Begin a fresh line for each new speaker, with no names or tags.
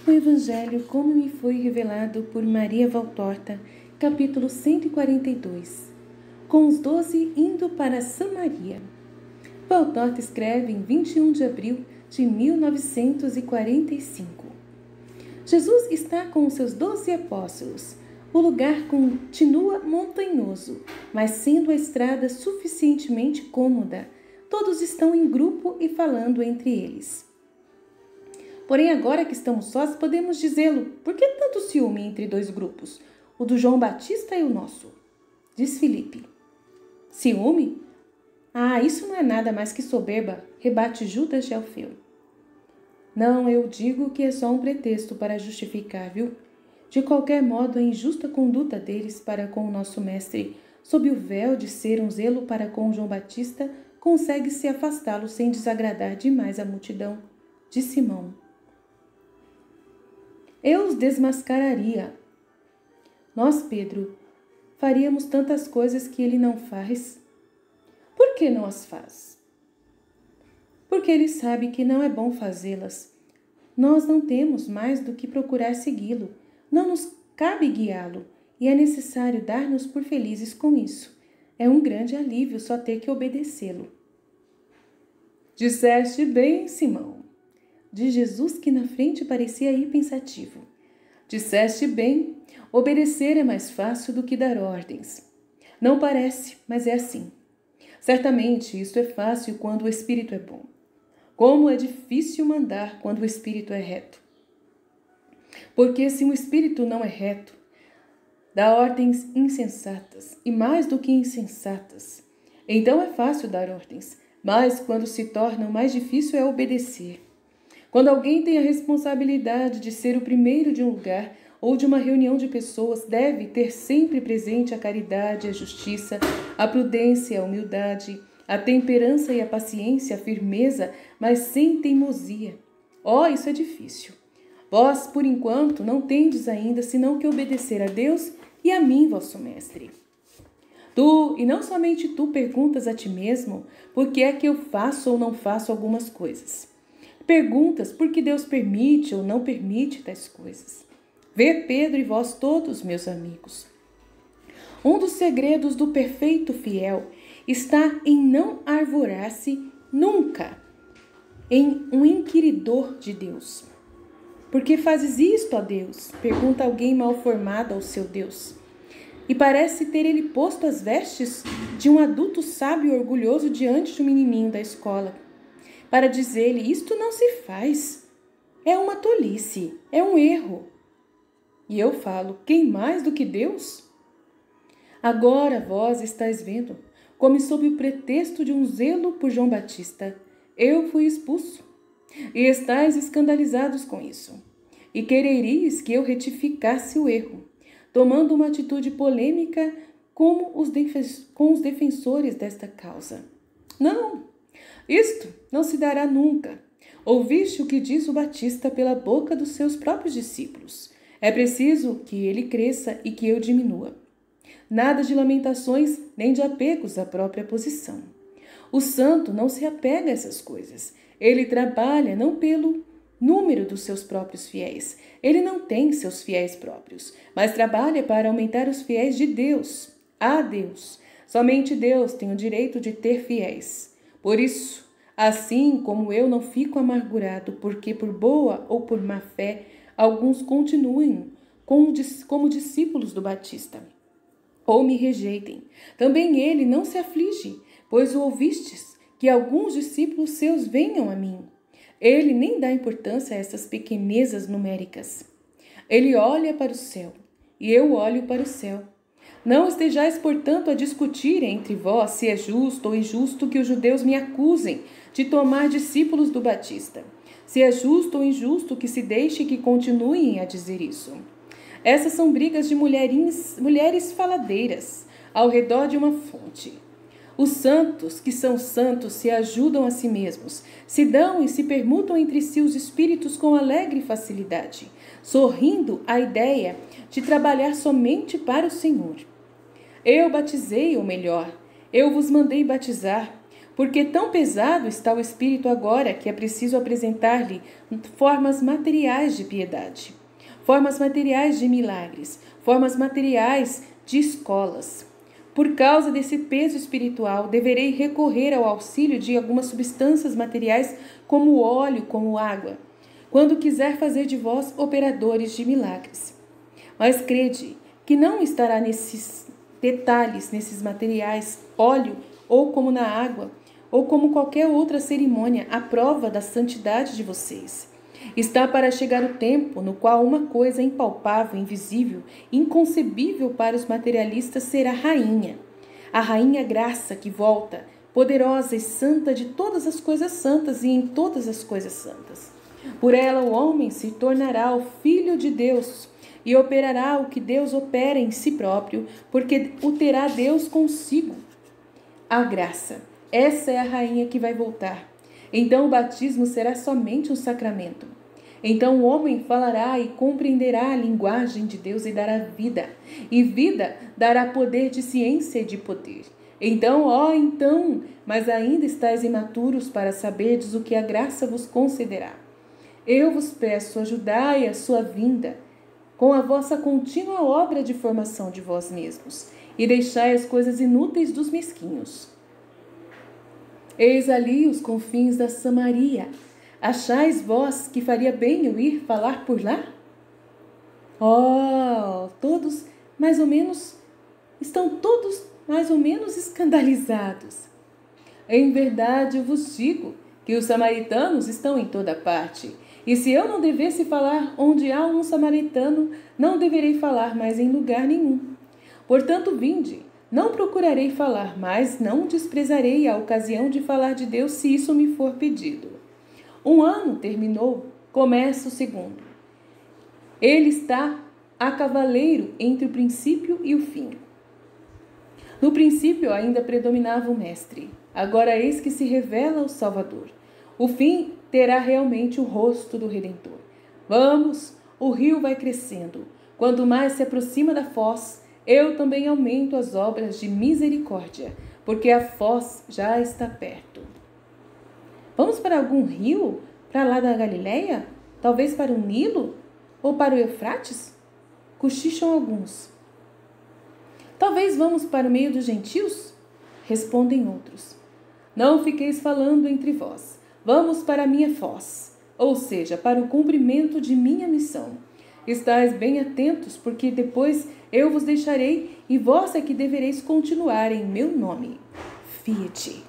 O Evangelho como me foi revelado por Maria Valtorta, capítulo 142. Com os 12 indo para Samaria. Valtorta escreve em 21 de abril de 1945. Jesus está com os seus 12 apóstolos. O lugar continua montanhoso, mas sendo a estrada suficientemente cômoda, todos estão em grupo e falando entre eles. Porém, agora que estamos sós, podemos dizê-lo, por que tanto ciúme entre dois grupos, o do João Batista e o nosso? Diz Filipe. Ciúme? Ah, isso não é nada mais que soberba, rebate Judas de Alfeu. Não, eu digo que é só um pretexto para justificar, viu? De qualquer modo, a injusta conduta deles para com o nosso mestre, sob o véu de ser um zelo para com João Batista, consegue-se afastá-lo sem desagradar demais a multidão. De Simão. Eu os desmascararia. Nós, Pedro, faríamos tantas coisas que ele não faz. Por que não as faz? Porque ele sabe que não é bom fazê-las. Nós não temos mais do que procurar segui-lo. Não nos cabe guiá-lo, e é necessário dar-nos por felizes com isso. É um grande alívio só ter que obedecê-lo. Disseste bem, Simão. De Jesus, que na frente parecia ir pensativo. Disseste bem, obedecer é mais fácil do que dar ordens. Não parece, mas é assim. Certamente isto é fácil quando o espírito é bom. Como é difícil mandar quando o espírito é reto. Porque se o espírito não é reto, dá ordens insensatas, e mais do que insensatas. Então é fácil dar ordens, mas quando se torna mais difícil é obedecer. Quando alguém tem a responsabilidade de ser o primeiro de um lugar ou de uma reunião de pessoas, deve ter sempre presente a caridade, a justiça, a prudência, a humildade, a temperança e a paciência, a firmeza, mas sem teimosia. Isso é difícil. Vós, por enquanto, não tendes ainda senão que obedecer a Deus e a mim, vosso mestre. Tu, e não somente tu, perguntas a ti mesmo por que é que eu faço ou não faço algumas coisas. Perguntas por que Deus permite ou não permite tais coisas. Vê Pedro e vós todos, meus amigos. Um dos segredos do perfeito fiel está em não arvorar-se nunca em um inquiridor de Deus. Por que fazes isto, ó Deus? Pergunta alguém mal formado ao seu Deus. E parece ter ele posto as vestes de um adulto sábio e orgulhoso diante de um menininho da escola, para dizer-lhe, isto não se faz. É uma tolice, é um erro. E eu falo, quem mais do que Deus? Agora vós estáis vendo, como sob o pretexto de um zelo por João Batista, eu fui expulso. E estáis escandalizados com isso. E quereríeis que eu retificasse o erro, tomando uma atitude polêmica com os defensores desta causa. Não, isto não se dará nunca. Ouviste o que diz o Batista pela boca dos seus próprios discípulos. É preciso que ele cresça e que eu diminua. Nada de lamentações nem de apegos à própria posição. O santo não se apega a essas coisas. Ele trabalha não pelo número dos seus próprios fiéis. Ele não tem seus fiéis próprios, mas trabalha para aumentar os fiéis de Deus. A Deus. Somente Deus tem o direito de ter fiéis. Por isso, assim como eu não fico amargurado porque por boa ou por má fé alguns continuem como discípulos do Batista, ou me rejeitem, também ele não se aflige, pois o ouvistes, que alguns discípulos seus venham a mim. Ele nem dá importância a essas pequenezas numéricas. Ele olha para o céu, e eu olho para o céu. Não estejais, portanto, a discutir entre vós se é justo ou injusto que os judeus me acusem de tomar discípulos do Batista. Se é justo ou injusto que se deixe que continuem a dizer isso. Essas são brigas de mulheres faladeiras, ao redor de uma fonte. Os santos, que são santos, se ajudam a si mesmos, se dão e se permutam entre si os espíritos com alegre facilidade, sorrindo à ideia de trabalhar somente para o Senhor. Eu batizei, ou melhor, eu vos mandei batizar, Porque tão pesado está o espírito agora que é preciso apresentar-lhe formas materiais de piedade, formas materiais de milagres, formas materiais de escolas. Por causa desse peso espiritual, deverei recorrer ao auxílio de algumas substâncias materiais, como óleo, como água, quando quiser fazer de vós operadores de milagres. Mas crede que não estará nesses detalhes, nesses materiais, óleo, ou como na água, ou como qualquer outra cerimônia, a prova da santidade de vocês. Está para chegar o tempo no qual uma coisa impalpável, invisível, inconcebível para os materialistas será a rainha graça que volta, poderosa e santa de todas as coisas santas e em todas as coisas santas. Por ela o homem se tornará o filho de Deus e operará o que Deus opera em si próprio, porque o terá Deus consigo. A graça. Essa é a rainha que vai voltar. Então o batismo será somente um sacramento. Então o homem falará e compreenderá a linguagem de Deus e dará vida. E vida dará poder de ciência e de poder. Então, mas ainda estáis imaturos para saberdes o que a graça vos concederá. Eu vos peço, ajudai a sua vinda com a vossa contínua obra de formação de vós mesmos, e deixai as coisas inúteis dos mesquinhos. Eis ali os confins da Samaria. Achais vós que faria bem eu ir falar por lá? Todos mais ou menos escandalizados. Em verdade eu vos digo que os samaritanos estão em toda parte, e se eu não devesse falar onde há um samaritano, não deverei falar mais em lugar nenhum. Portanto, vinde. Não procurarei falar, mas não desprezarei a ocasião de falar de Deus se isso me for pedido. Um ano terminou, começa o segundo. Ele está a cavaleiro entre o princípio e o fim. No princípio ainda predominava o Mestre, agora eis que se revela o Salvador. O fim terá realmente o rosto do Redentor. Vamos, o rio vai crescendo. Quanto mais se aproxima da foz, eu também aumento as obras de misericórdia, porque a foz já está perto. Vamos para algum rio? Para lá da Galileia? Talvez para o Nilo? Ou para o Eufrates? Cochicham alguns. Talvez vamos para o meio dos gentios? Respondem outros. Não fiqueis falando entre vós. Vamos para a minha foz, ou seja, para o cumprimento de minha missão. Estais bem atentos, porque depois eu vos deixarei e vós é que devereis continuar em meu nome. Fiat.